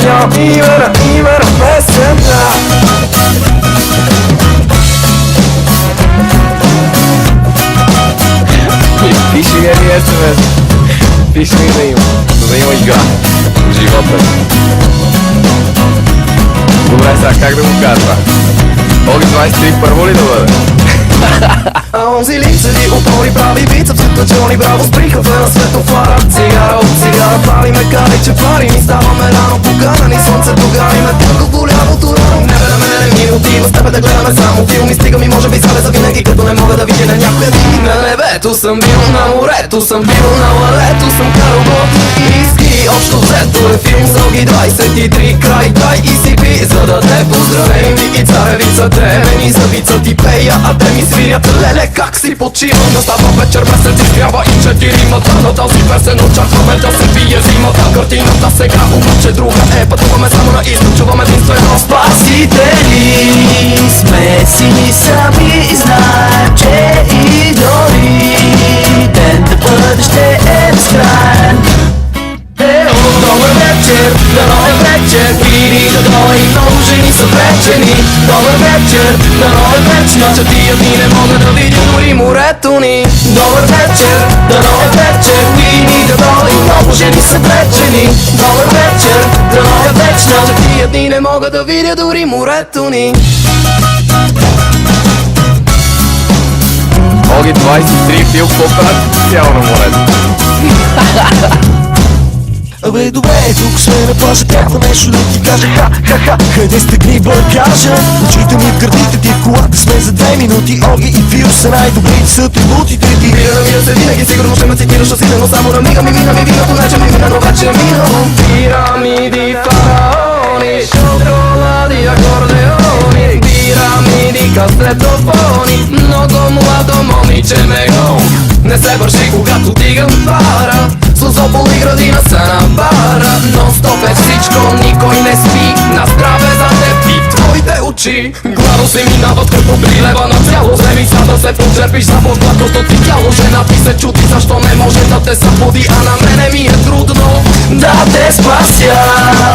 песня, имена песента. Пиши ми SMS, пиши ми да има игра в живота. Добре, сега как да го кажа? Оги 23 първо ли да бъде? А онзи лицеви опори прави бицепс като Джони Браво с прихъве на светофара. Цигара от цигара палиме, кали че пари ни ставаме рано поканани, слънцето гариме тънко голямото рано. Не бе на мене не ми отива с тебе да гледаме само филми, стига ми може би саде за винаги, като не мога да видя на някоя дни. На небето съм бил, на морето съм бил, на лалето съм карал готви иски. Общо взето е филм за Оги 23, край и си пи, за да те поздравим. Вики царевица, темени завица ти пея, а те ми свирят леле как си почивам. Настава вечер, месец изгрява и 4 на този песен очакваме да се пие зимата. Картината сега обаче друга е, пътуваме само на изток, чуваме единствено спасители сме си сами и знаем, че и дори ден да бъдеще е безкрайен. Добър вечер, дано е вечер, иди да дойде, много жени са вечени. Добър вечер, дано е вечно, че тия дни не мога да видя дори морето ни. Добър вечер, дано е вечер, иди да дойде, много жени са вечени. Добър вечер, дано е вечно, че тия дни не мога да видя дори морето ни. Оги 23 бил по-прат цяло на морето. Абе добре, тук сме на плажа, какво нещо да ти кажа. Ха-ха-ха, къде стегни багажа? Очите ми в гърдите ти, в колата сме за 2 минути. Оги и Фил са най-добрите са атрибутите ти. Бира намира се винаги, сигурно ще ме цитираш усилено, само на мига ми мина ми виното, не че ми мина, но вече минало. Пирамиди, фараони, шоколади, акордеони, пирамиди, касетофони, много младо момиче мего. Не се върши когато дигам пара, Созопол и градина са на бара. Нон-стоп е всичко, никой не спи, на здраве за теб и твоите очи. Гладо се минават като прилева на цяло, вземи са да се почерпиш за по-гладкото ти тяло. Жена ти се чуди защо не може да те събуди, а на мене ми е трудно да те спася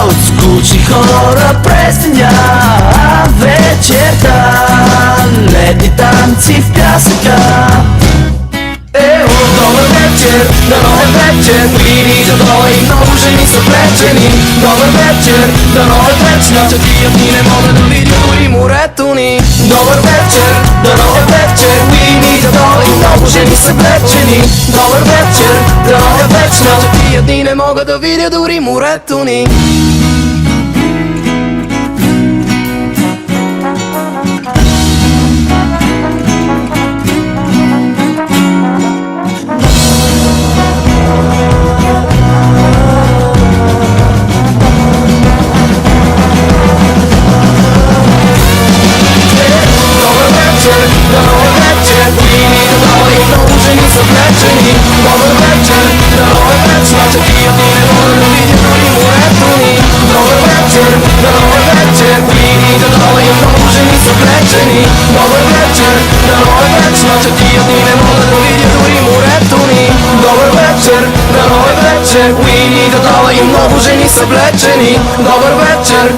от скучни хора през деня. Вечерта, летни танци в пясъка. Добър вечер, дано е вечер, иди да дойде, много жени са влечени. Добър вечер, дано е вечно, че тия дни не мога да видя дори морето ни. Добър вечер, дано е вечер, иди да дойде, много жени са влечени. Добър вечер, дано е вечно, че тия дни не мога да видя дори морето ни. We need a dollar и много жени са влечени. Добър вечер.